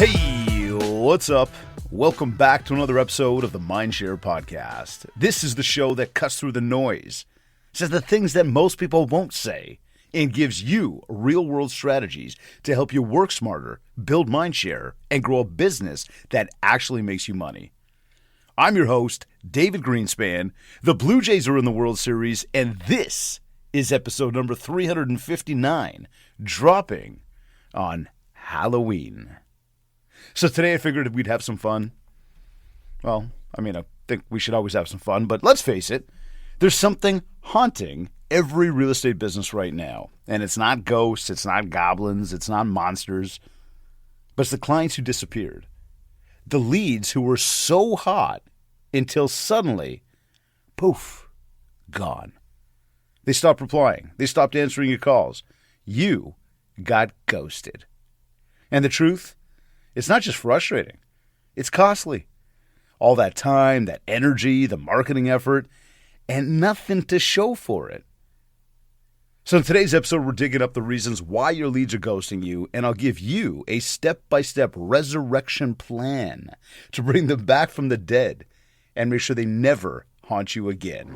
Hey, what's up? Welcome back to another episode of the MindShare Podcast. This is the show that cuts through the noise, says the things that most people won't say, and gives you real-world strategies to help you work smarter, build mindshare, and grow a business that actually makes you money. I'm your host, David Greenspan. The Blue Jays are in the World Series, and this is episode number 359, dropping on Halloween. So today I figured we'd have some fun. Well, I think we should always have some fun, but let's face it, there's something haunting every real estate business right now. And it's not ghosts, it's not goblins, it's not monsters, but it's the clients who disappeared. The leads who were so hot until suddenly, poof, gone. They stopped replying. They stopped answering your calls. You got ghosted. And the truth? It's not just frustrating. It's costly. All that time, that energy, the marketing effort, and nothing to show for it. So in today's episode, we're digging up the reasons why your leads are ghosting you, and I'll give you a step-by-step resurrection plan to bring them back from the dead and make sure they never haunt you again.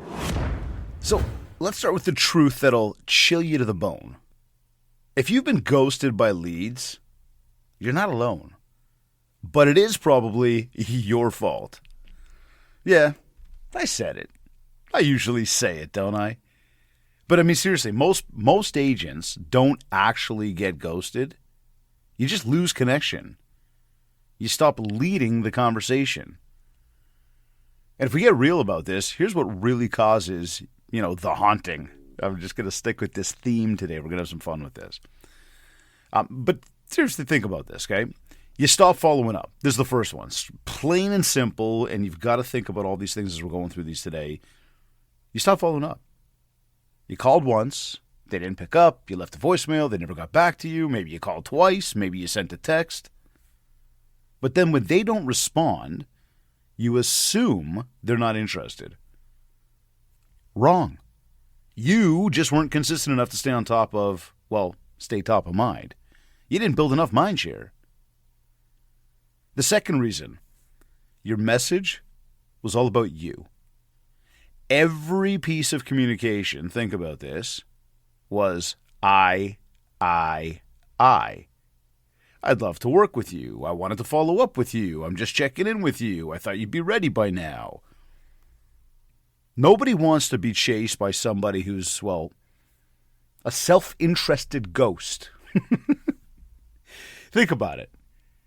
So let's start with the truth that'll chill you to the bone. If you've been ghosted by leads, you're not alone. But it is probably your fault. Yeah, I said it. I usually say it, don't I? But seriously, most agents don't actually get ghosted. You just lose connection. You stop leading the conversation. And if we get real about this, here's what really causes, the haunting. I'm just going to stick with this theme today. We're going to have some fun with this. But seriously, think about this, okay? You stop following up. This is the first one. It's plain and simple, and you've got to think about all these things as we're going through these today. You stop following up. You called once. They didn't pick up. You left a voicemail. They never got back to you. Maybe you called twice. Maybe you sent a text. But then when they don't respond, you assume they're not interested. Wrong. You just weren't consistent enough to stay top of mind. You didn't build enough mindshare. The second reason, your message was all about you. Every piece of communication, think about this, was I. I'd love to work with you. I wanted to follow up with you. I'm just checking in with you. I thought you'd be ready by now. Nobody wants to be chased by somebody who's, a self-interested ghost. Think about it.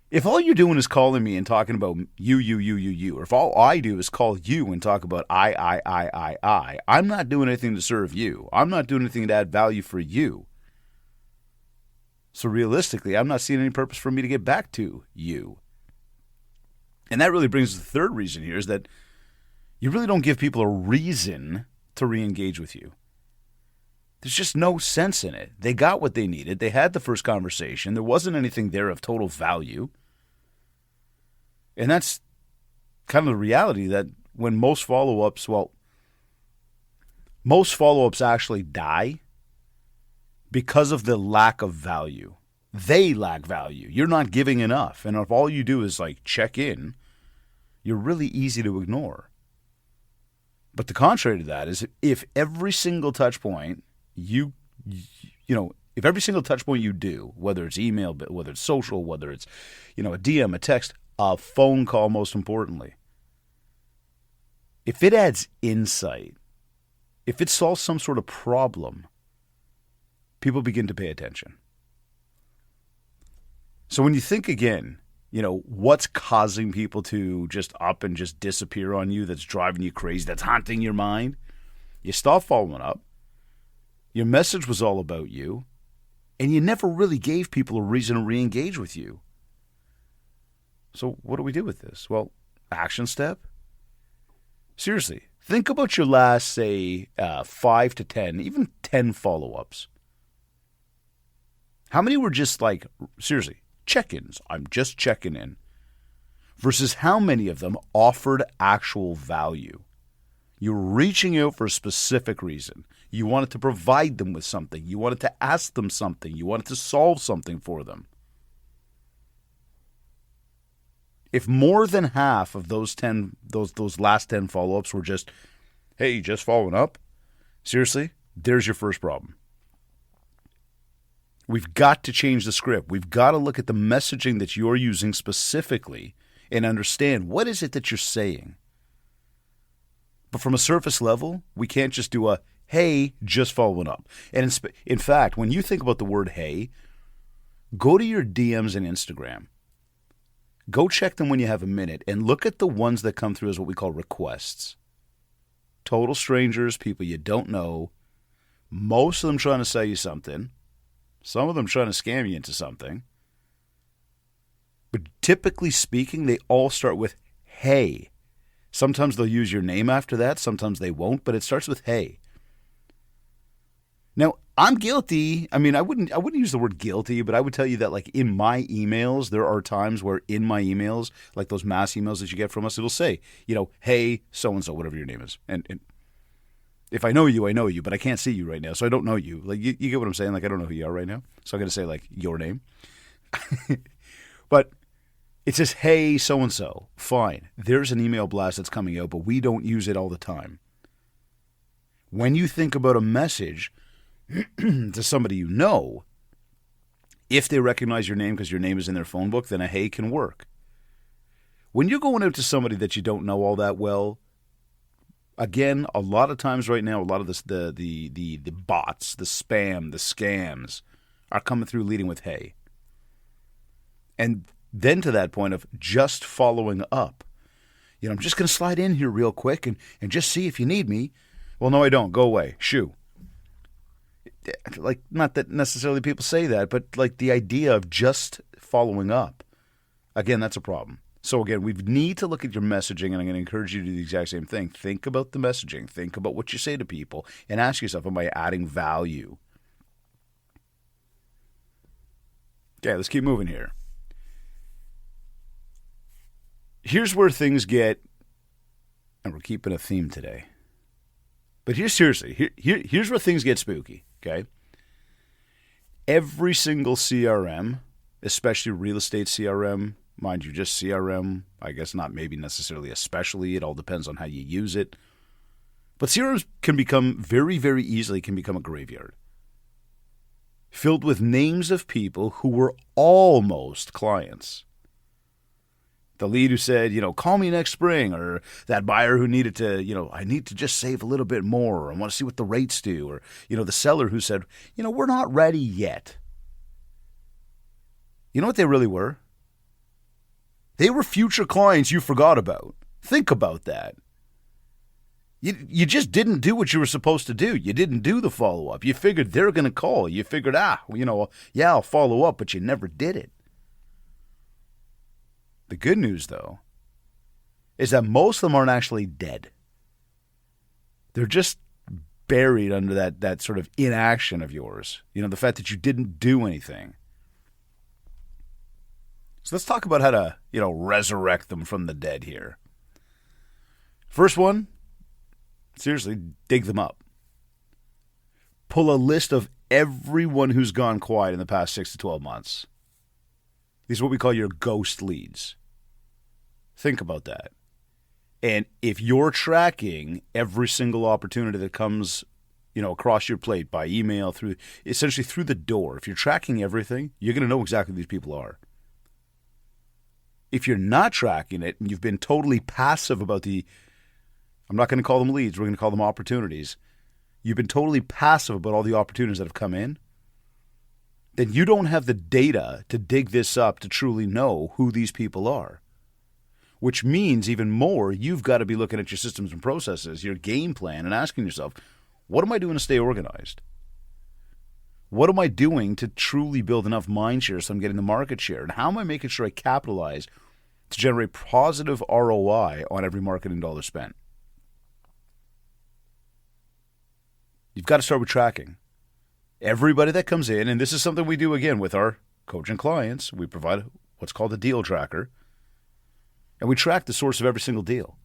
If all you're doing is calling me and talking about you, or if all I do is call you and talk about I'm not doing anything to serve you. I'm not doing anything to add value for you. So realistically, I'm not seeing any purpose for me to get back to you. And that really brings us to the third reason here is that you really don't give people a reason to re-engage with you. There's just no sense in it. They got what they needed. They had the first conversation. There wasn't anything there of total value. And that's kind of the reality that when most follow-ups actually die because of the lack of value. They lack value. You're not giving enough. And if all you do is check in, you're really easy to ignore. But the contrary to that is if every single touch point if every single touch point you do, whether it's email, whether it's social, whether it's, a DM, a text, a phone call, most importantly, if it adds insight, if it solves some sort of problem, people begin to pay attention. So when you think again, what's causing people to just up and just disappear on you, that's driving you crazy, that's haunting your mind, you stop following up. Your message was all about you, and you never really gave people a reason to re-engage with you. So what do we do with this? Well, action step. Seriously, think about your last, say, 5 to 10, even 10 follow-ups. How many were just seriously, check-ins, I'm just checking in, versus how many of them offered actual value? You're reaching out for a specific reason. You wanted to provide them with something. You wanted to ask them something. You wanted to solve something for them. If more than half of those last 10 follow-ups were just, hey, just following up, seriously, there's your first problem. We've got to change the script. We've got to look at the messaging that you're using specifically and understand what is it that you're saying. But from a surface level, we can't just do a, hey, just following up. And in fact, when you think about the word hey, go to your DMs in Instagram. Go check them when you have a minute and look at the ones that come through as what we call requests. Total strangers, people you don't know, most of them trying to sell you something, some of them trying to scam you into something. But typically speaking, they all start with hey. Sometimes they'll use your name after that, sometimes they won't, but it starts with hey. Now, I'm guilty. I mean, I wouldn't use the word guilty, but I would tell you that, like, in my emails, there are times where in my emails, like those mass emails that you get from us, it'll say, hey, so-and-so, whatever your name is. And if I know you, I know you, but I can't see you right now, so I don't know you. Like, you get what I'm saying? Like, I don't know who you are right now. So I'm going to say, like, your name. But it says, hey, so-and-so. Fine. There's an email blast that's coming out, but we don't use it all the time. When you think about a message to somebody you know, if they recognize your name because your name is in their phone book, then a hey can work. When you're going out to somebody that you don't know all that well, again, a lot of times right now, a lot of this, the bots, the spam, the scams are coming through leading with hey. And then to that point of just following up. I'm just going to slide in here real quick and just see if you need me. Well, no, I don't. Go away. Shoo. Like, not that necessarily people say that, but like the idea of just following up, again, that's a problem. So again, we need to look at your messaging, and I'm going to encourage you to do the exact same thing. Think about the messaging. Think about what you say to people, and ask yourself, am I adding value? Okay, let's keep moving here. Here's where things get, and we're keeping a theme today, but here's where things get spooky. Okay. Every single CRM, especially real estate CRM, mind you, just CRM, I guess not maybe necessarily especially, it all depends on how you use it. But CRMs can become very, very easily a graveyard. Filled with names of people who were almost clients. The lead who said, call me next spring, or that buyer who needed to, I need to just save a little bit more. I want to see what the rates do. Or, the seller who said, we're not ready yet. You know what they really were? They were future clients you forgot about. Think about that. You just didn't do what you were supposed to do. You didn't do the follow-up. You figured they're going to call. You figured, I'll follow up, but you never did it. The good news, though, is that most of them aren't actually dead. They're just buried under that sort of inaction of yours. The fact that you didn't do anything. So let's talk about how to, resurrect them from the dead here. First one, seriously, dig them up. Pull a list of everyone who's gone quiet in the past 6 to 12 months. These are what we call your ghost leads. Think about that. And if you're tracking every single opportunity that comes, across your plate by email, essentially through the door, if you're tracking everything, you're going to know exactly who these people are. If you're not tracking it and you've been totally passive about I'm not going to call them leads, we're going to call them opportunities. You've been totally passive about all the opportunities that have come in, then you don't have the data to dig this up to truly know who these people are. Which means even more, you've got to be looking at your systems and processes, your game plan, and asking yourself, what am I doing to stay organized? What am I doing to truly build enough mind share so I'm getting the market share? And how am I making sure I capitalize to generate positive ROI on every marketing dollar spent? You've got to start with tracking. Everybody that comes in, and this is something we do again with our coaching clients, we provide what's called a deal tracker. And we track the source of every single deal.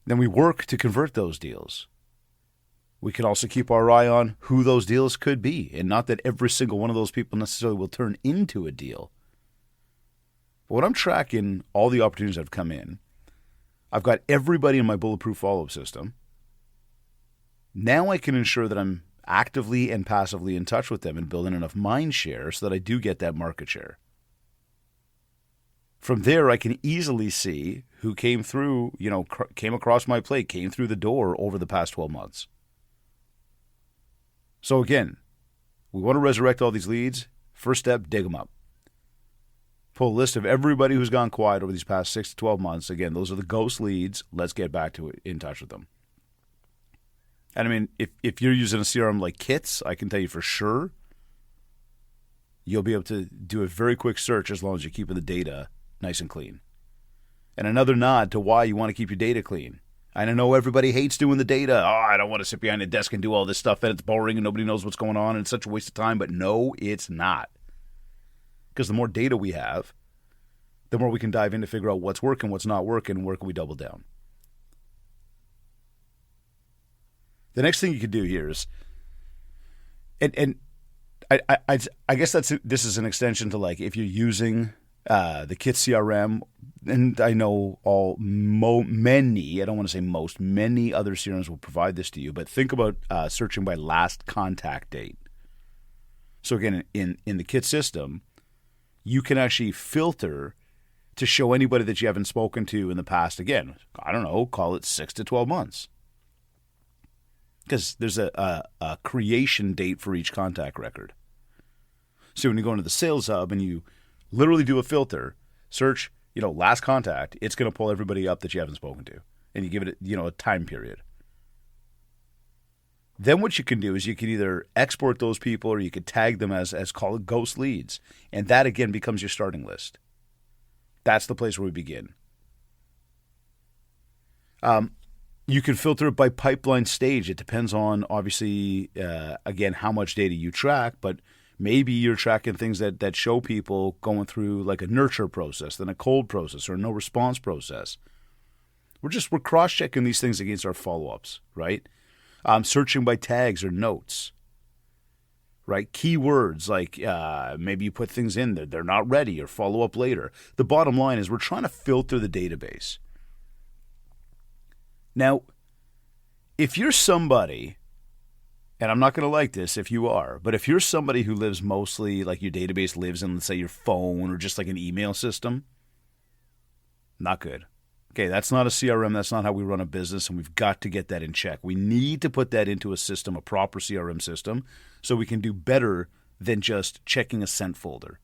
Then we work to convert those deals. We can also keep our eye on who those deals could be, and not that every single one of those people necessarily will turn into a deal. But when I'm tracking all the opportunities that have come in, I've got everybody in my bulletproof follow-up system. Now I can ensure that I'm actively and passively in touch with them and building enough mind share so that I do get that market share. From there, I can easily see who came through, came across my plate, came through the door over the past 12 months. So again, we want to resurrect all these leads. First step, dig them up. Pull a list of everybody who's gone quiet over these past 6 to 12 months. Again, those are the ghost leads. Let's get back to it, in touch with them. And I mean, if you're using a CRM like Kits, I can tell you for sure, you'll be able to do a very quick search as long as you're keeping the data nice and clean. And another nod to why you want to keep your data clean. I know everybody hates doing the data. Oh, I don't want to sit behind a desk and do all this stuff, and it's boring and nobody knows what's going on and it's such a waste of time. But no, it's not. Because the more data we have, the more we can dive in to figure out what's working, what's not working, and where can we double down. The next thing you could do here is, and I guess this is an extension to like if you're using the Kit CRM, and I know many, I don't want to say most, many other CRMs will provide this to you, but think about searching by last contact date. So again, in the Kit system, you can actually filter to show anybody that you haven't spoken to in the past, again, I don't know, call it 6 to 12 months. Because there's a creation date for each contact record. So when you go into the Sales Hub and you literally do a filter, search, last contact, it's going to pull everybody up that you haven't spoken to. And you give it, a time period. Then what you can do is you can either export those people or you could tag them as call it ghost leads. And that, again, becomes your starting list. That's the place where we begin. You can filter it by pipeline stage. It depends on, obviously, again, how much data you track, but maybe you're tracking things that show people going through like a nurture process, then a cold process, or a no response process. We're cross-checking these things against our follow-ups, right? Searching by tags or notes, right? Keywords like maybe you put things in there, they're not ready, or follow up later. The bottom line is we're trying to filter the database. Now, if you're somebody, and I'm not going to like this if you are, but if you're somebody who lives mostly like your database lives in, let's say, your phone or just like an email system, not good. Okay, that's not a CRM. That's not how we run a business, and we've got to get that in check. We need to put that into a system, a proper CRM system, so we can do better than just checking a sent folder.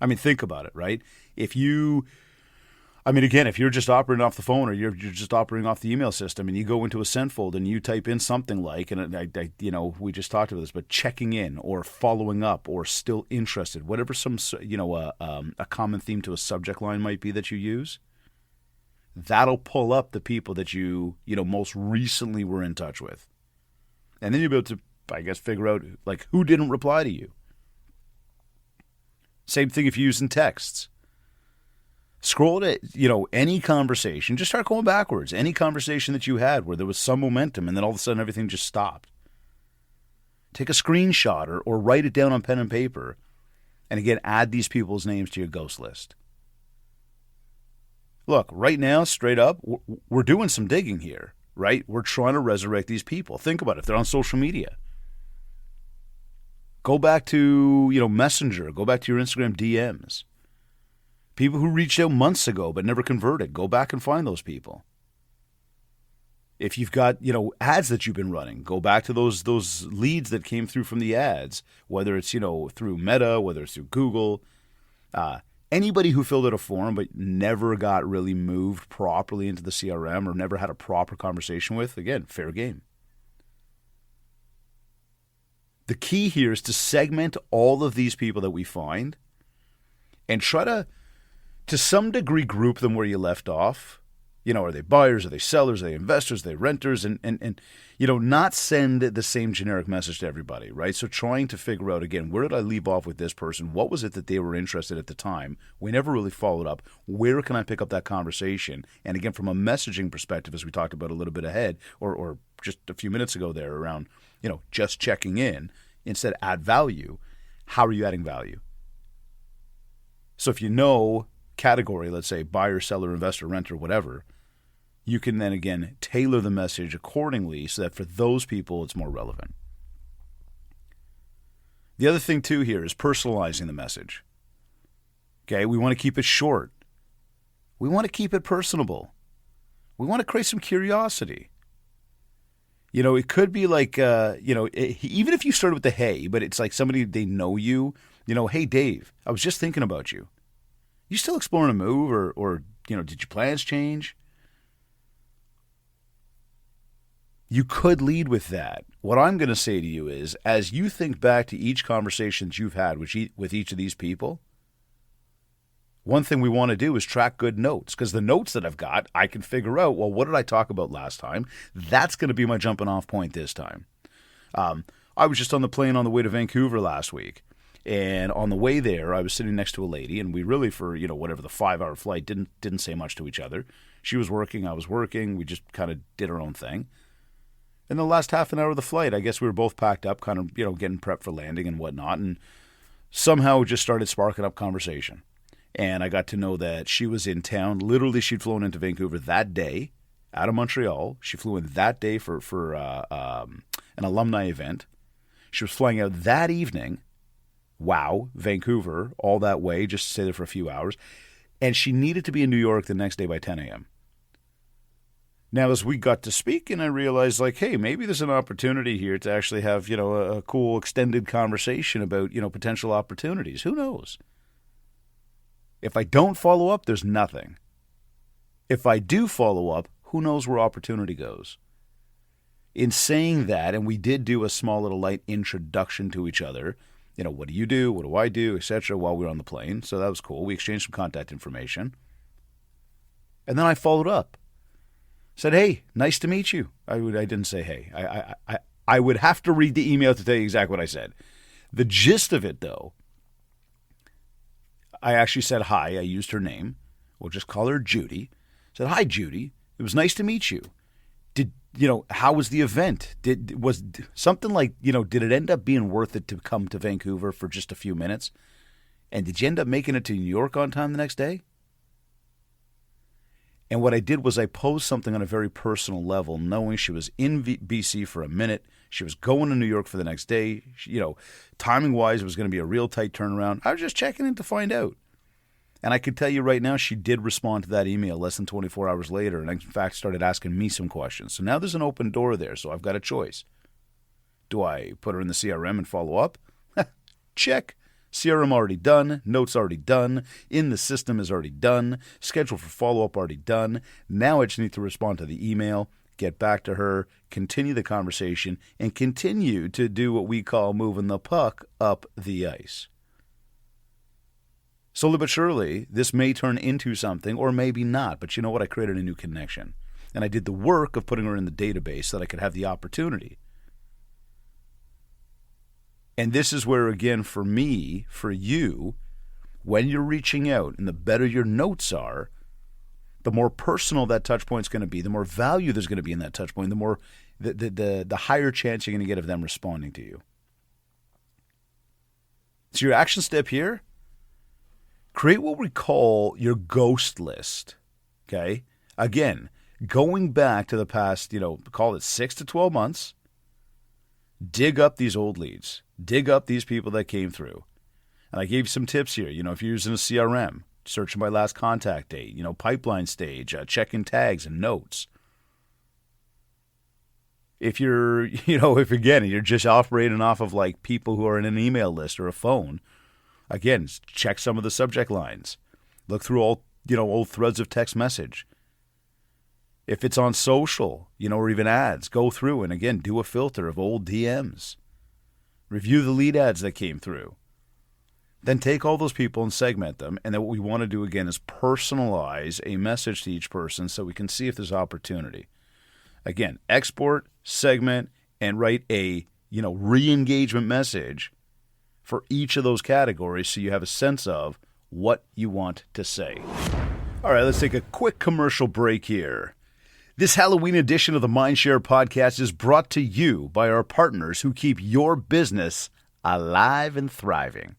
I mean, think about it, right? If you're just operating off the phone or you're just operating off the email system and you go into a sent folder and you type in something like, and we just talked about this, but checking in or following up or still interested, whatever a common theme to a subject line might be that you use, that'll pull up the people that you most recently were in touch with. And then you'll be able to, I guess, figure out like who didn't reply to you. Same thing if you're using texts. Scroll to, any conversation. Just start going backwards. Any conversation that you had where there was some momentum and then all of a sudden everything just stopped. Take a screenshot or write it down on pen and paper. And again, add these people's names to your ghost list. Look, right now, straight up, we're doing some digging here, right? We're trying to resurrect these people. Think about it. If they're on social media, go back to, Messenger. Go back to your Instagram DMs. People who reached out months ago but never converted, go back and find those people. If you've got, ads that you've been running, go back to those leads that came through from the ads, whether it's, through Meta, whether it's through Google. Anybody who filled out a form but never got really moved properly into the CRM or never had a proper conversation with, again, fair game. The key here is to segment all of these people that we find and try to some degree, group them where you left off. Are they buyers? Are they sellers? Are they investors? Are they renters? And not send the same generic message to everybody, right? So trying to figure out, again, where did I leave off with this person? What was it that they were interested at the time? We never really followed up. Where can I pick up that conversation? And again, from a messaging perspective, as we talked about a little bit ahead, or just a few minutes ago there around, just checking in, instead add value. How are you adding value? So if category, let's say buyer, seller, investor, renter, whatever, you can then again tailor the message accordingly so that for those people it's more relevant. The other thing too here is personalizing the message. Okay, we want to keep it short. We want to keep it personable. We want to create some curiosity. It could be like, even if you started with the hey, but it's like somebody, they know you, hey, Dave, I was just thinking about you. You still exploring a move or did your plans change? You could lead with that. What I'm going to say to you is, as you think back to each conversation that you've had with each of these people, one thing we want to do is track good notes, because the notes that I've got, I can figure out, well, what did I talk about last time? That's going to be my jumping off point this time. I was just on the plane on the way to Vancouver last week, and on the way there, I was sitting next to a lady, and we really, for whatever the 5-hour flight, didn't say much to each other. She was working, I was working. We just kind of did our own thing. In the last half an hour of the flight, I guess we were both packed up, kind of getting prepped for landing and whatnot, and somehow just started sparking up conversation. And I got to know that she was in town. Literally, she'd flown into Vancouver that day out of Montreal. She flew in that day for an alumni event. She was flying out that evening. Wow, Vancouver, all that way, just to stay there for a few hours. And she needed to be in New York the next day by 10 a.m. Now, as we got to speak, and I realized, hey, maybe there's an opportunity here to actually have, a cool extended conversation about, potential opportunities. Who knows? If I don't follow up, there's nothing. If I do follow up, who knows where opportunity goes? In saying that, and we did do a small little light introduction to each other, what do you do, what do I do, etc., while we were on the plane. So that was cool. We exchanged some contact information. And then I followed up. Said, hey, nice to meet you. I didn't say hey. I would have to read the email to tell you exactly what I said. The gist of it, though, I actually said hi. I used her name. We'll just call her Judy. I said, hi, Judy. It was nice to meet you. How was the event? Was something like, did it end up being worth it to come to Vancouver for just a few minutes? And did you end up making it to New York on time the next day? And what I did was I posed something on a very personal level, knowing she was in BC for a minute. She was going to New York for the next day. Timing-wise, it was going to be a real tight turnaround. I was just checking in to find out. And I can tell you right now, she did respond to that email less than 24 hours later, and in fact started asking me some questions. So now there's an open door there, so I've got a choice. Do I put her in the CRM and follow up? Check. CRM already done, notes already done, in the system is already done, schedule for follow-up already done. Now I just need to respond to the email, get back to her, continue the conversation, and continue to do what we call moving the puck up the ice. Slowly but surely, this may turn into something, or maybe not, but you know what? I created a new connection. And I did the work of putting her in the database so that I could have the opportunity. And this is where, again, for me, for you, when you're reaching out, and the better your notes are, the more personal that touch point's going to be, the more value there's going to be in that touch point, the more the higher chance you're going to get of them responding to you. So your action step here, create what we call your ghost list. Okay? Again, going back to the past, call it 6 to 12 months, dig up these old leads. Dig up these people that came through. And I gave you some tips here. If you're using a CRM, searching by last contact date, pipeline stage, checking tags and notes. If you're, you're just operating off of like people who are in an email list or a phone, again, check some of the subject lines. Look through all, old threads of text message. If it's on social, or even ads, go through and again, do a filter of old DMs. Review the lead ads that came through. Then take all those people and segment them. And then what we want to do again is personalize a message to each person so we can see if there's opportunity. Again, export, segment, and write a, re-engagement message for each of those categories so you have a sense of what you want to say. All right, let's take a quick commercial break here. This Halloween edition of the MindShare Podcast is brought to you by our partners who keep your business alive and thriving.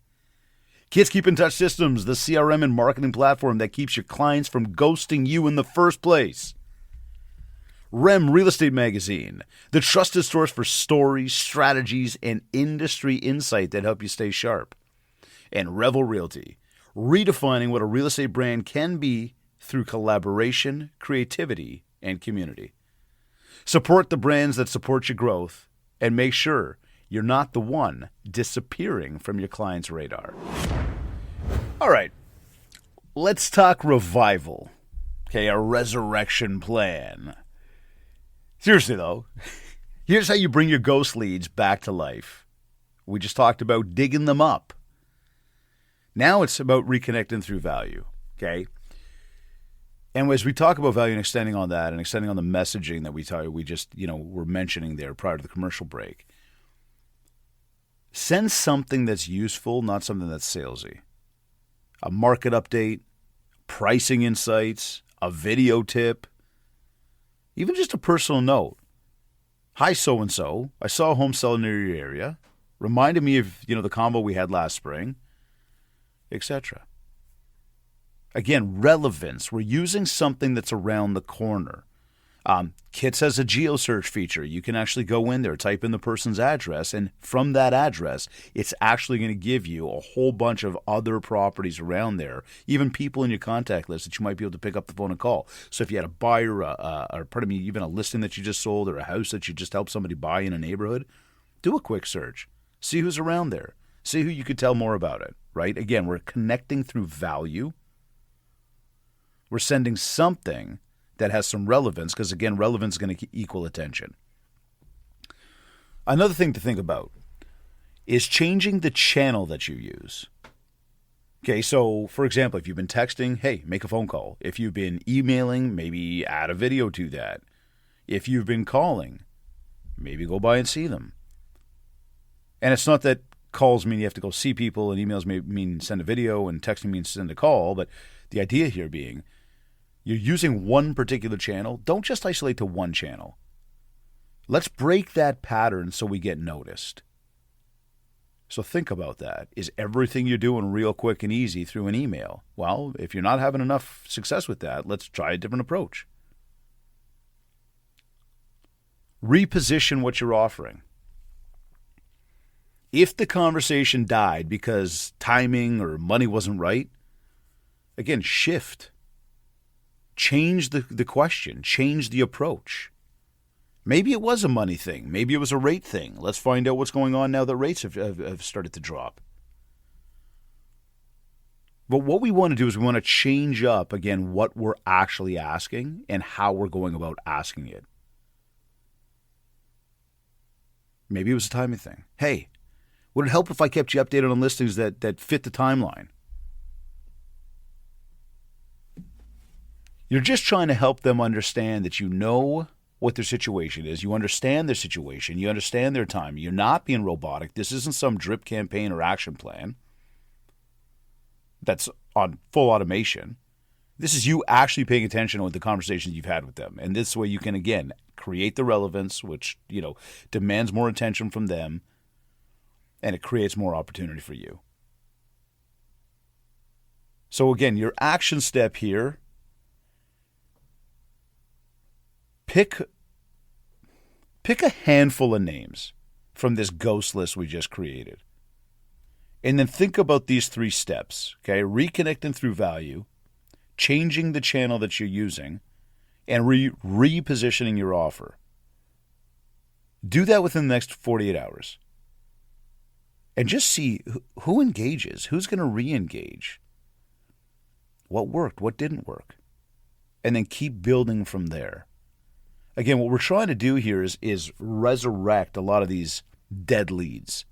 Kids Keep in Touch Systems, the CRM and marketing platform that keeps your clients from ghosting you in the first place. REM Real Estate Magazine, the trusted source for stories, strategies, and industry insight that help you stay sharp. And Revel Realty, redefining what a real estate brand can be through collaboration, creativity, and community. Support the brands that support your growth and make sure you're not the one disappearing from your client's radar. All right, let's talk revival. Okay, a resurrection plan. Seriously, though, here's how you bring your ghost leads back to life. We just talked about digging them up. Now it's about reconnecting through value, okay? And as we talk about value and extending on that and extending on the messaging that we just were mentioning there prior to the commercial break, send something that's useful, not something that's salesy. A market update, pricing insights, a video tip, even just a personal note. Hi, so-and-so. I saw a home sell near your area. Reminded me of, the combo we had last spring, etc. Again, relevance. We're using something that's around the corner. Kits has a geo search feature. You can actually go in there, type in the person's address, and from that address, it's actually going to give you a whole bunch of other properties around there, even people in your contact list that you might be able to pick up the phone and call. So if you had a buyer, even a listing that you just sold or a house that you just helped somebody buy in a neighborhood, do a quick search. See who's around there. See who you could tell more about it, right? Again, we're connecting through value. We're sending something that has some relevance, because again, relevance is going to equal attention. Another thing to think about is changing the channel that you use. Okay, so for example, if you've been texting, hey, make a phone call. If you've been emailing, maybe add a video to that. If you've been calling, maybe go by and see them. And it's not that calls mean you have to go see people and emails may mean send a video and texting means send a call, but the idea here being, you're using one particular channel. Don't just isolate to one channel. Let's break that pattern so we get noticed. So think about that. Is everything you're doing real quick and easy through an email? Well, if you're not having enough success with that, let's try a different approach. Reposition what you're offering. If the conversation died because timing or money wasn't right, again, shift. Change the question. Change the approach. Maybe it was a money thing. Maybe it was a rate thing. Let's find out what's going on now that rates have started to drop. But what we want to do is we want to change up, again, what we're actually asking and how we're going about asking it. Maybe it was a timing thing. Hey, would it help if I kept you updated on listings that fit the timeline? You're just trying to help them understand that you know what their situation is. You understand their situation. You understand their time. You're not being robotic. This isn't some drip campaign or action plan that's on full automation. This is you actually paying attention to the conversations you've had with them. And this way you can, again, create the relevance, which, demands more attention from them, and it creates more opportunity for you. So again, your action step here, pick a handful of names from this ghost list we just created. And then think about these 3 steps, okay? Reconnecting through value, changing the channel that you're using, and repositioning your offer. Do that within the next 48 hours. And just see who engages, who's going to re-engage, what worked, what didn't work, and then keep building from there. Again, what we're trying to do here is resurrect a lot of these dead leads.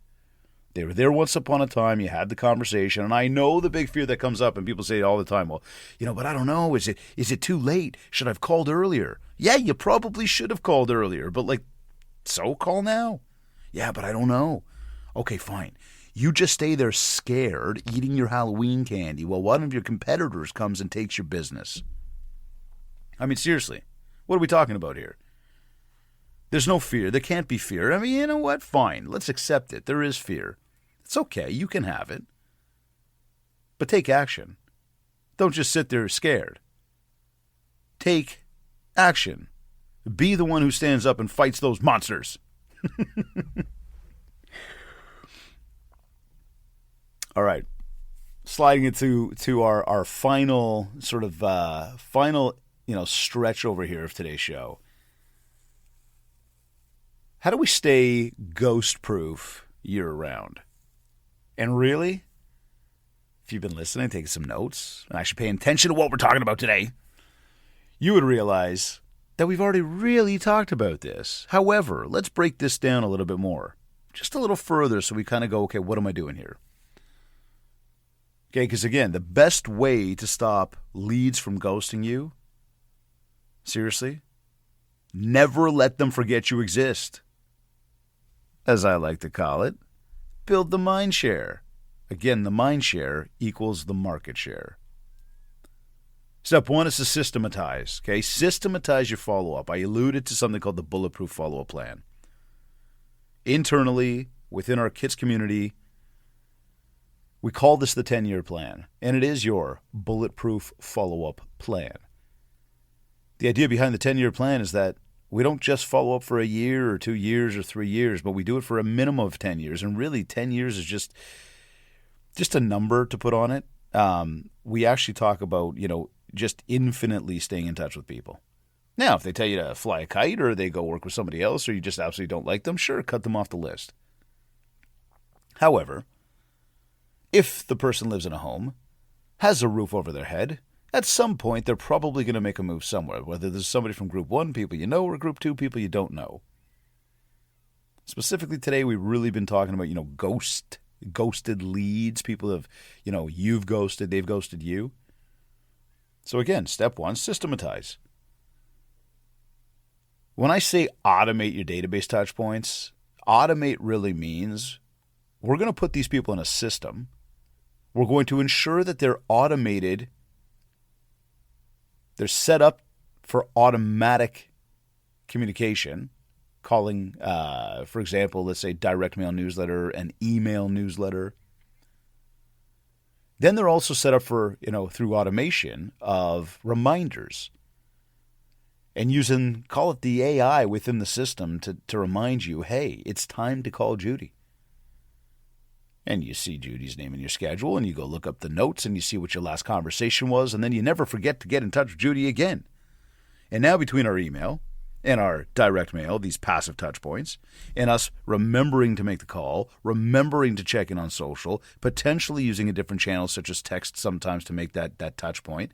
They were there once upon a time, you had the conversation, and I know the big fear that comes up, and people say it all the time, well, but I don't know, is it too late? Should I have called earlier? Yeah, you probably should have called earlier, but so call now. Yeah, but I don't know. Okay, fine. You just stay there scared, eating your Halloween candy while one of your competitors comes and takes your business. I mean, seriously, what are we talking about here? There's no fear. There can't be fear. I mean, you know what? Fine. Let's accept it. There is fear. It's okay. You can have it. But take action. Don't just sit there scared. Take action. Be the one who stands up and fights those monsters. All right. Sliding into our final sort of stretch over here of today's show. How do we stay ghost-proof year-round? And really, if you've been listening, taking some notes, and actually paying attention to what we're talking about today, you would realize that we've already really talked about this. However, let's break this down a little bit more. Just a little further so we kind of go, okay, what am I doing here? Okay, because again, the best way to stop leads from ghosting you, seriously, never let them forget you exist. As I like to call it, build the mind share. Again, the mind share equals the market share. Step one is to systematize. Okay, systematize your follow-up. I alluded to something called the bulletproof follow-up plan. Internally, within our kids community, we call this the 10-year plan, and it is your bulletproof follow-up plan. The idea behind the 10-year plan is that we don't just follow up for a year or 2 years or 3 years, but we do it for a minimum of 10 years. And really, 10 years is just a number to put on it. We actually talk about, just infinitely staying in touch with people. Now, if they tell you to fly a kite or they go work with somebody else or you just absolutely don't like them, sure, cut them off the list. However, if the person lives in a home, has a roof over their head, at some point, they're probably going to make a move somewhere, whether there's somebody from Group 1, people you know, or Group 2, people you don't know. Specifically today, we've really been talking about, ghosted leads. People have, you've ghosted, they've ghosted you. So again, step one, systematize. When I say automate your database touch points, automate really means we're going to put these people in a system. We're going to ensure that they're automated. They're set up for automatic communication, calling, for example, let's say direct mail newsletter, an email newsletter. Then they're also set up for, through automation of reminders and using, call it the AI within the system to remind you, hey, it's time to call Judy. And you see Judy's name in your schedule, and you go look up the notes, and you see what your last conversation was, and then you never forget to get in touch with Judy again. And now between our email and our direct mail, these passive touch points, and us remembering to make the call, remembering to check in on social, potentially using a different channel such as text sometimes to make that touch point,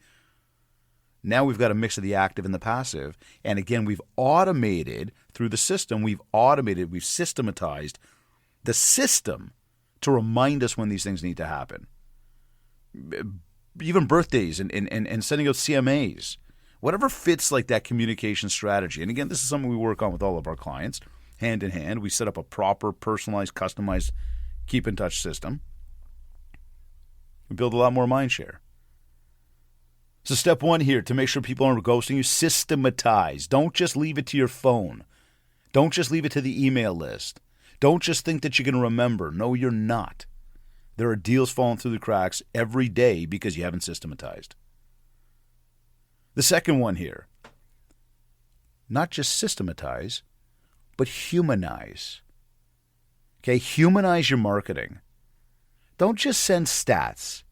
now we've got a mix of the active and the passive. And again, we've automated through the system, we've systematized the system to remind us when these things need to happen. Even birthdays and sending out CMAs. Whatever fits like that communication strategy. And again, this is something we work on with all of our clients. Hand in hand, we set up a proper, personalized, customized keep-in-touch system. We build a lot more mind share. So step one here, to make sure people aren't ghosting you, systematize. Don't just leave it to your phone. Don't just leave it to the email list. Don't just think that you're going to remember. No, you're not. There are deals falling through the cracks every day because you haven't systematized. The second one here, not just systematize, but humanize. Okay, humanize your marketing. Don't just send stats.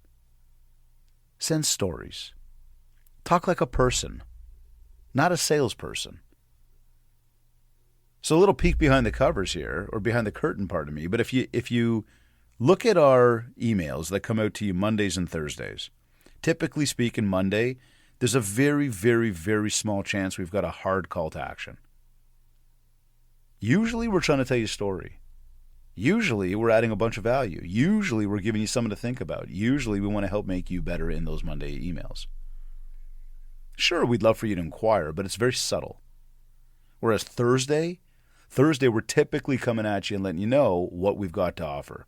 Send stories. Talk like a person, not a salesperson. So a little peek behind the covers here, or behind the curtain, pardon me. But if you look at our emails that come out to you Mondays and Thursdays, typically speaking, Monday, there's a very, very, very small chance we've got a hard call to action. Usually we're trying to tell you a story. Usually we're adding a bunch of value. Usually we're giving you something to think about. Usually we want to help make you better in those Monday emails. Sure, we'd love for you to inquire, but it's very subtle. Whereas Thursday, we're typically coming at you and letting you know what we've got to offer.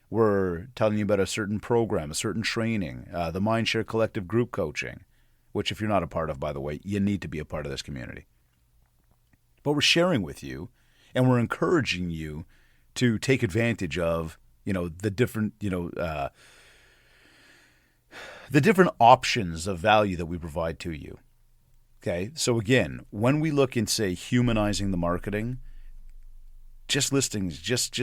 We're telling you about a certain program, a certain training, the MindShare Collective group coaching, which if you're not a part of, by the way, you need to be a part of this community. But we're sharing with you, and we're encouraging you to take advantage of, the different, the different options of value that we provide to you. Okay, so again, when we look and say humanizing the marketing, just listings, just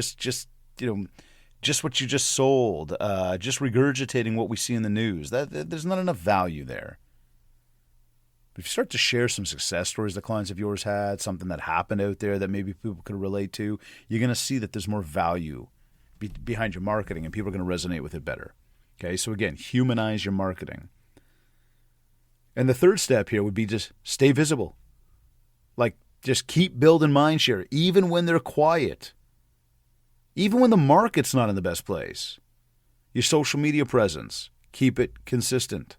what you just sold, just regurgitating what we see in the news, there's not enough value there. But if you start to share some success stories that clients of yours had, something that happened out there that maybe people could relate to, you're going to see that there's more value behind your marketing, and people are going to resonate with it better. Okay, so again, humanize your marketing. And the third step here would be just stay visible. Like, just keep building mindshare, even when they're quiet. Even when the market's not in the best place. Your social media presence, keep it consistent.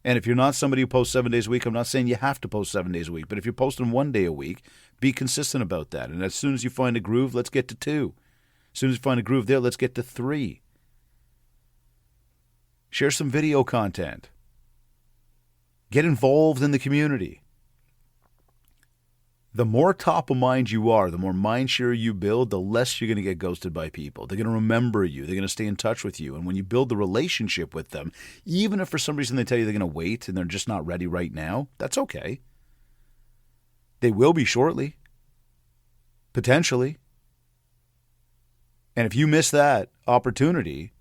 And if you're not somebody who posts 7 days a week, I'm not saying you have to post 7 days a week, but if you're posting 1 day a week, be consistent about that. And as soon as you find a groove, let's get to 2. As soon as you find a groove there, let's get to 3. Share some video content. Get involved in the community. The more top of mind you are, the more mindshare you build, the less you're going to get ghosted by people. They're going to remember you. They're going to stay in touch with you. And when you build the relationship with them, even if for some reason they tell you they're going to wait and they're just not ready right now, that's okay. They will be shortly. Potentially. And if you miss that opportunity,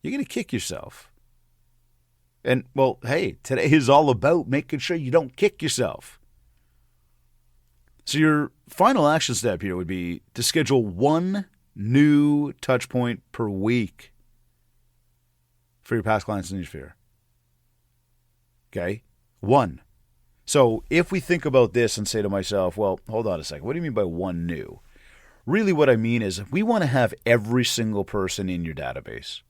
you're going to kick yourself. And, well, hey, today is all about making sure you don't kick yourself. So your final action step here would be to schedule 1 new touch point per week for your past clients in your sphere. Okay? 1. So if we think about this and say to myself, well, hold on a second, what do you mean by 1 new? Really what I mean is we want to have every single person in your database.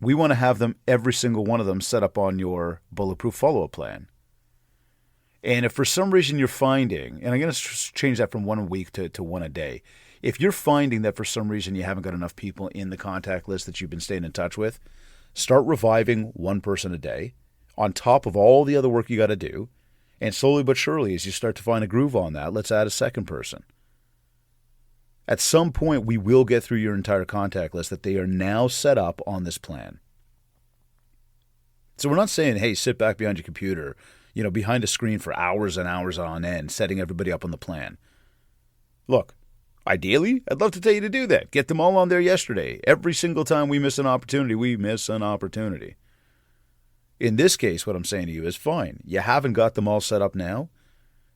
We want to have them, every single one of them, set up on your bulletproof follow-up plan. And if for some reason you're finding, and I'm going to change that from 1 a week to 1 a day. If you're finding that for some reason you haven't got enough people in the contact list that you've been staying in touch with, start reviving 1 person a day on top of all the other work you got to do. And slowly but surely, as you start to find a groove on that, let's add a 2nd person. At some point, we will get through your entire contact list that they are now set up on this plan. So we're not saying, hey, sit back behind your computer, behind a screen for hours and hours on end, setting everybody up on the plan. Look, ideally, I'd love to tell you to do that. Get them all on there yesterday. Every single time we miss an opportunity, we miss an opportunity. In this case, what I'm saying to you is fine. You haven't got them all set up now.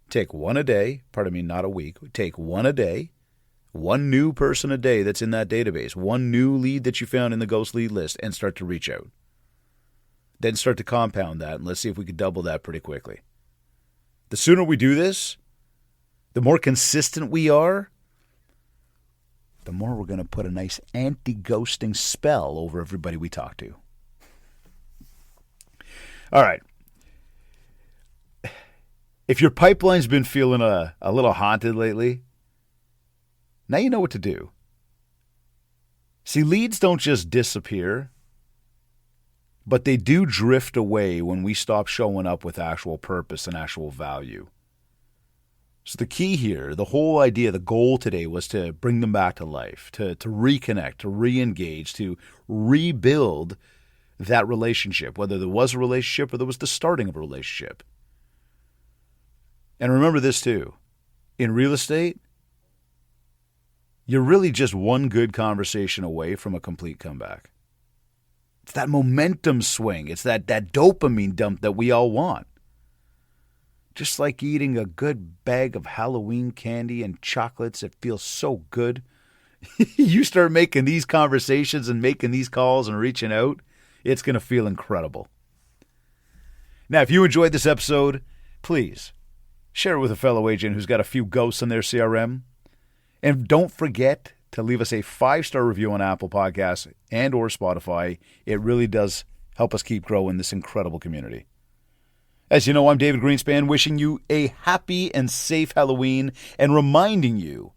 Take 1 a day, not a week. Take 1 a day. 1 new person a day that's in that database, 1 new lead that you found in the ghost lead list, and start to reach out. Then start to compound that, and let's see if we could double that pretty quickly. The sooner we do this, the more consistent we are, the more we're going to put a nice anti-ghosting spell over everybody we talk to. All right. If your pipeline's been feeling a little haunted lately, now you know what to do. See, leads don't just disappear, but they do drift away when we stop showing up with actual purpose and actual value. So the key here, the whole idea, the goal today was to bring them back to life, to reconnect, to re-engage, to rebuild that relationship, whether there was a relationship or there was the starting of a relationship. And remember this too, in real estate, you're really just 1 good conversation away from a complete comeback. It's that momentum swing. It's that dopamine dump that we all want. Just like eating a good bag of Halloween candy and chocolates, it feels so good. You start making these conversations and making these calls and reaching out, it's going to feel incredible. Now, if you enjoyed this episode, please share it with a fellow agent who's got a few ghosts in their CRM. And don't forget to leave us a 5-star review on Apple Podcasts and or Spotify. It really does help us keep growing this incredible community. As you know, I'm David Greenspan, wishing you a happy and safe Halloween and reminding you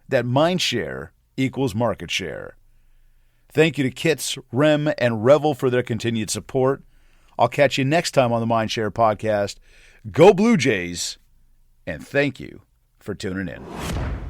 that MindShare equals market share. Thank you to Kits, Rem, and Revel for their continued support. I'll catch you next time on the MindShare Podcast. Go Blue Jays, and thank you for tuning in.